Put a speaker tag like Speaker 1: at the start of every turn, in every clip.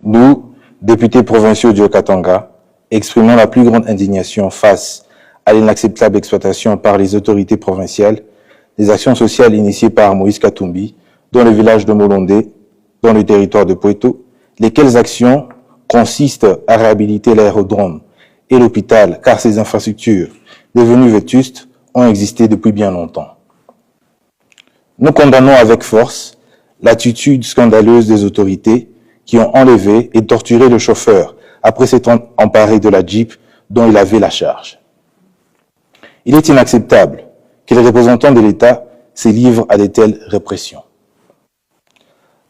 Speaker 1: Nous, députés provinciaux du Haut-Katanga, exprimons la plus grande indignation face à l'inacceptable exploitation par les autorités provinciales des actions sociales initiées par Moïse Katumbi dans le village de Molondé, dans le territoire de Poeto, lesquelles actions consistent à réhabiliter l'aérodrome et l'hôpital car ces infrastructures, devenues vétustes, ont existé depuis bien longtemps. Nous condamnons avec force l'attitude scandaleuse des autorités qui ont enlevé et torturé le chauffeur après s'être emparé de la Jeep dont il avait la charge. Il est inacceptable que les représentants de l'État se livrent à de telles répressions.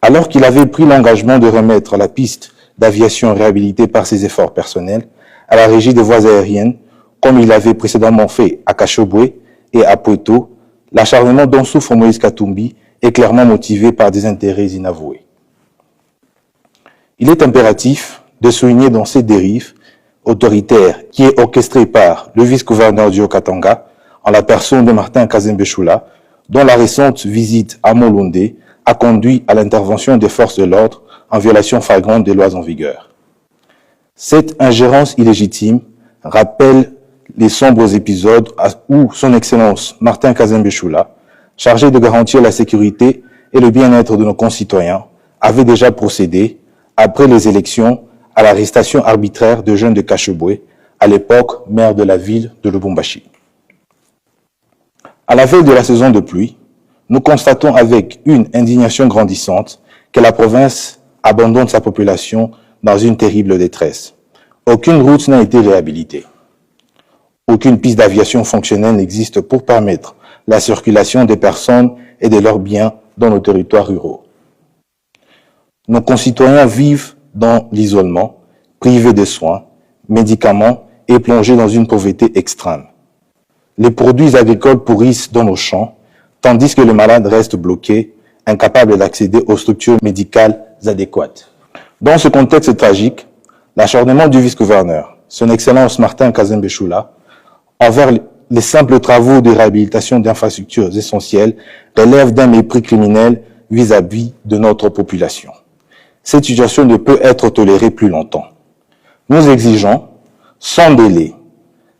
Speaker 1: Alors qu'il avait pris l'engagement de remettre la piste d'aviation réhabilitée par ses efforts personnels à la régie des voies aériennes, comme il l'avait précédemment fait à Kachobwe et à Poeto, l'acharnement dont souffre Moïse Katumbi est clairement motivé par des intérêts inavoués. Il est impératif de souligner dans ces dérives autoritaires qui est orchestrée par le vice-gouverneur du Haut-Katanga, en la personne de Martin Kazembe-Choula, dont la récente visite à Molondé a conduit à l'intervention des forces de l'ordre en violation flagrante des lois en vigueur. Cette ingérence illégitime rappelle les sombres épisodes où son Excellence Martin Kazembe-Choula, chargé de garantir la sécurité et le bien-être de nos concitoyens, avait déjà procédé, après les élections, à l'arrestation arbitraire de jeunes de Kachobwe, à l'époque maire de la ville de Lubumbashi. À la veille de la saison de pluie, nous constatons avec une indignation grandissante que la province abandonne sa population dans une terrible détresse. Aucune route n'a été réhabilitée. Aucune piste d'aviation fonctionnelle n'existe pour permettre la circulation des personnes et de leurs biens dans nos territoires ruraux. Nos concitoyens vivent dans l'isolement, privés de soins, médicaments et plongés dans une pauvreté extrême. Les produits agricoles pourrissent dans nos champs, tandis que les malades restent bloqués, incapables d'accéder aux structures médicales adéquates. Dans ce contexte tragique, l'acharnement du vice-gouverneur, son Excellence Martin Kazembe-Choula, envers les simples travaux de réhabilitation d'infrastructures essentielles relève d'un mépris criminel vis-à-vis de notre population. Cette situation ne peut être tolérée plus longtemps. Nous exigeons, sans délai,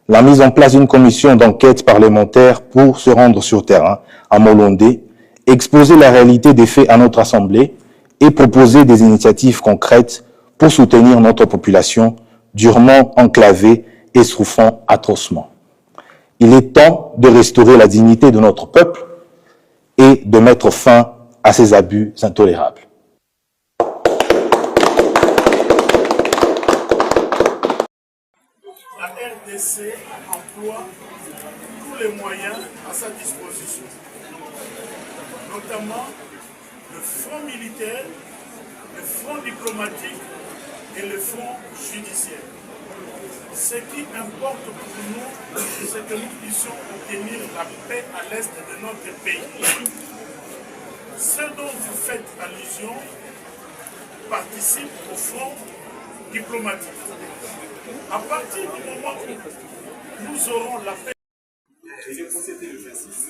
Speaker 1: la mise en place d'une commission d'enquête parlementaire pour se rendre sur terrain à Molondé, exposer la réalité des faits à notre Assemblée et proposer des initiatives concrètes pour soutenir notre population durement enclavée et souffrant atrocement. Il est temps de restaurer la dignité de notre peuple et de mettre fin à ces abus intolérables.
Speaker 2: La RDC emploie tous les moyens à sa disposition, notamment le front militaire, le front diplomatique et le front judiciaire. Ce qui importe pour nous, c'est que nous puissions obtenir la paix à l'est de notre pays. Ce dont vous faites allusion participe au front diplomatique. À partir du moment où nous aurons la paix,
Speaker 3: il est procédé l'exercice.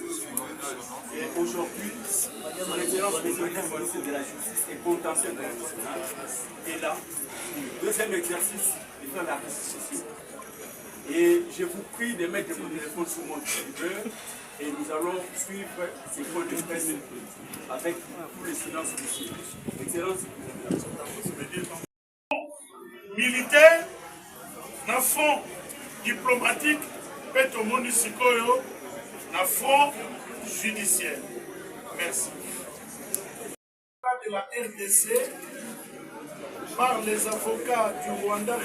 Speaker 3: Et aujourd'hui, son Excellence ministre de la Justice et contentieux international est là. Deuxième exercice, il fait la restitution. Et je vous prie de mettre mon téléphone sur mon computer et nous allons suivre ces points de presse avec tout le silence possible. Excellence.
Speaker 2: militaire, na front diplomatique, peut au Monisikoyo, na front judiciaire. Merci. De la RDC par les avocats du Rwanda